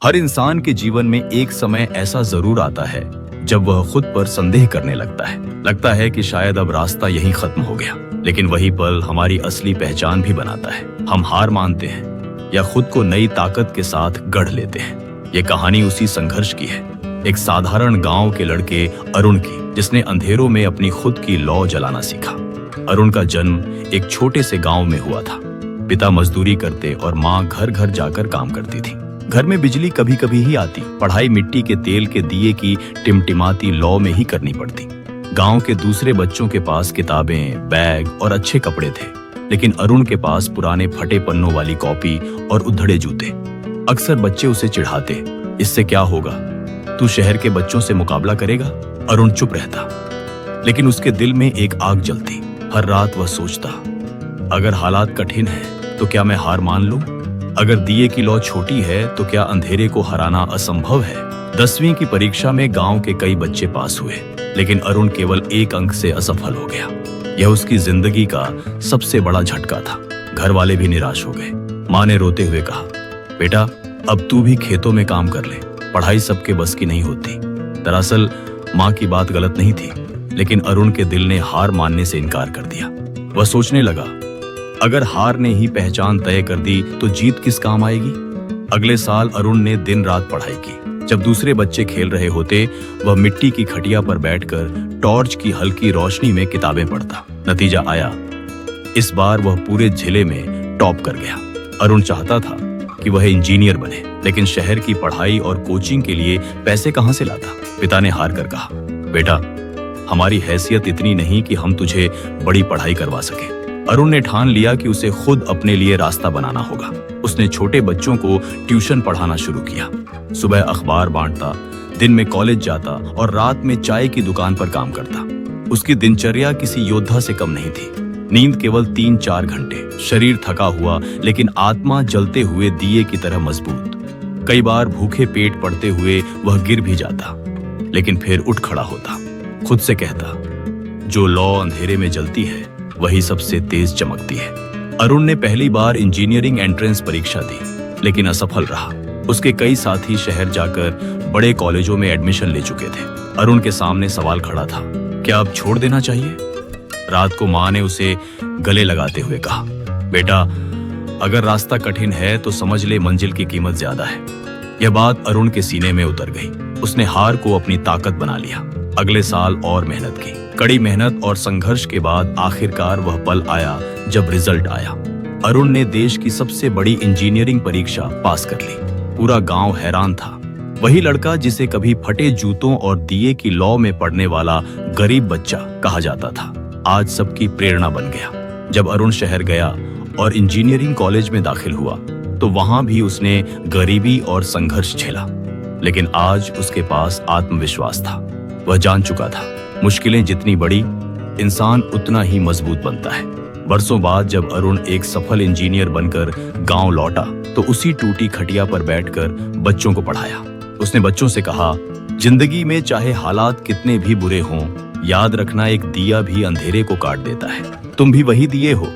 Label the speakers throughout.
Speaker 1: हर इंसान के जीवन में एक समय ऐसा जरूर आता है जब वह खुद पर संदेह करने लगता है कि शायद अब रास्ता यहीं खत्म हो गया। लेकिन वही पल हमारी असली पहचान भी बनाता है। हम हार मानते हैं या खुद को नई ताकत के साथ गढ़ लेते हैं। ये कहानी उसी संघर्ष की है, एक साधारण गांव के लड़के अरुण की, जिसने अंधेरों में अपनी खुद की लौ जलाना सीखा। अरुण का जन्म एक छोटे से गांव में हुआ था। पिता मजदूरी करते और माँ घर घर जाकर काम करती थी। घर में बिजली कभी कभी ही आती। पढ़ाई मिट्टी के तेल के दिए की टिमटिमाती लौ में ही करनी पड़ती। गांव के दूसरे बच्चों के पास किताबें, बैग और अच्छे कपड़े थे, लेकिन अरुण के पास पुराने फटे पन्नों वाली कॉपी और उधड़े जूते। अक्सर बच्चे उसे चिढ़ाते, इससे क्या होगा, तू शहर के बच्चों से मुकाबला करेगा। अरुण चुप रहता, लेकिन उसके दिल में एक आग जलती। हर रात वह सोचता, अगर हालात कठिन हैं, तो क्या मैं हार मान लूं? अगर दिए की लौ छोटी है तो क्या अंधेरे को हराना असंभव है? 10वीं की परीक्षा में गांव के कई बच्चे पास हुए, लेकिन अरुण केवल एक अंक से असफल हो गया। यह उसकी जिंदगी का सबसे बड़ा झटका था। घर वाले भी निराश हो गए। माँ ने रोते हुए कहा, बेटा अब तू भी खेतों में काम कर ले, पढ़ाई सबके बस की नहीं होती। दरअसल माँ की बात गलत नहीं थी, लेकिन अरुण के दिल ने हार मानने से इनकार कर दिया। वह सोचने लगा, अगर हार ने ही पहचान तय कर दी तो जीत किस काम आएगी? अगले साल अरुण ने दिन रात पढ़ाई की। जब दूसरे बच्चे खेल रहे होते, वह मिट्टी की खटिया पर बैठकर टॉर्च की हल्की रोशनी में किताबें पढ़ता। नतीजा आया, इस बार वह पूरे जिले में टॉप कर गया। अरुण चाहता था कि वह इंजीनियर बने, लेकिन शहर की पढ़ाई और कोचिंग के लिए पैसे कहां से लाता? पिता ने हार कर कहा, बेटा हमारी हैसियत इतनी नहीं कि हम तुझे बड़ी पढ़ाई करवा सके। अरुण ने ठान लिया कि उसे खुद अपने लिए रास्ता बनाना होगा। उसने छोटे बच्चों को ट्यूशन पढ़ाना शुरू किया। सुबह अखबार बांटता, दिन में कॉलेज जाता और रात में चाय की दुकान पर काम करता। उसकी दिनचर्या किसी योद्धा से कम नहीं थी। नींद केवल 3-4 घंटे। शरीर थका हुआ, लेकिन आत्मा जलते हुए दिए की तरह मजबूत। कई बार भूखे पेट पड़ते हुए वह गिर भी जाता, लेकिन फिर उठ खड़ा होता। खुद से कहता, जो लौ अंधेरे में जलती है वही सबसे तेज चमकती है। अरुण ने पहली बार इंजीनियरिंग एंट्रेंस परीक्षा दी, लेकिन असफल रहा। उसके कई साथी शहर जाकर बड़े कॉलेजों में एडमिशन ले चुके थे। अरुण के सामने सवाल खड़ा था, क्या अब छोड़ देना चाहिए? रात को माँ ने उसे गले लगाते हुए कहा, बेटा अगर रास्ता कठिन है तो समझ ले मंजिल की कीमत ज्यादा है। यह बात अरुण के सीने में उतर गई। उसने हार को अपनी ताकत बना लिया। अगले साल और मेहनत की। कड़ी मेहनत और संघर्ष के बाद आखिरकार वह पल आया जब रिजल्ट आया। अरुण ने देश की सबसे बड़ी इंजीनियरिंग परीक्षा पास कर ली। पूरा गांव हैरान था। वही लड़का जिसे कभी फटे जूतों और दिए की लौ में पढ़ने वाला गरीब बच्चा कहा जाता था, आज सबकी प्रेरणा बन गया। जब अरुण शहर गया और इंजीनियरिंग कॉलेज में दाखिल हुआ, तो वहां भी उसने गरीबी और संघर्ष झेला, लेकिन आज उसके पास आत्मविश्वास था। वह जान चुका था, मुश्किलें जितनी बड़ी, इंसान उतना ही मजबूत बनता है। बरसों बाद जब अरुण एक सफल इंजीनियर बनकर गांव लौटा, तो उसी टूटी खटिया पर बैठकर बच्चों को पढ़ाया। उसने बच्चों से कहा, जिंदगी में चाहे हालात कितने भी बुरे हों, याद रखना एक दिया भी अंधेरे को काट देता है। तुम भी वही दिए हो।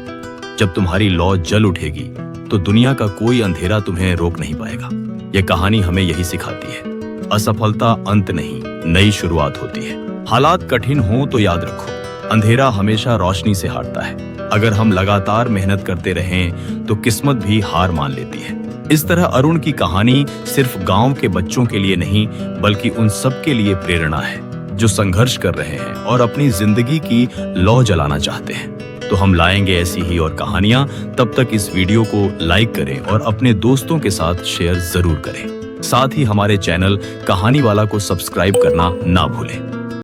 Speaker 1: जब तुम्हारी लौ जल उठेगी तो दुनिया का कोई अंधेरा तुम्हें रोक नहीं पाएगा। यह कहानी हमें यही सिखाती है, असफलता अंत नहीं, नई शुरुआत होती है। हालात कठिन हो तो याद रखो, अंधेरा हमेशा रोशनी से हारता है। अगर हम लगातार मेहनत करते रहें तो किस्मत भी हार मान लेती है। इस तरह अरुण की कहानी सिर्फ गांव के बच्चों के लिए नहीं, बल्कि उन सब के लिए प्रेरणा है जो संघर्ष कर रहे हैं और अपनी जिंदगी की लौ जलाना चाहते हैं। तो हम लाएंगे ऐसी ही और कहानियां। तब तक इस वीडियो को लाइक करें और अपने दोस्तों के साथ शेयर जरूर करें। साथ ही हमारे चैनल कहानी वाला को सब्सक्राइब करना ना भूलें।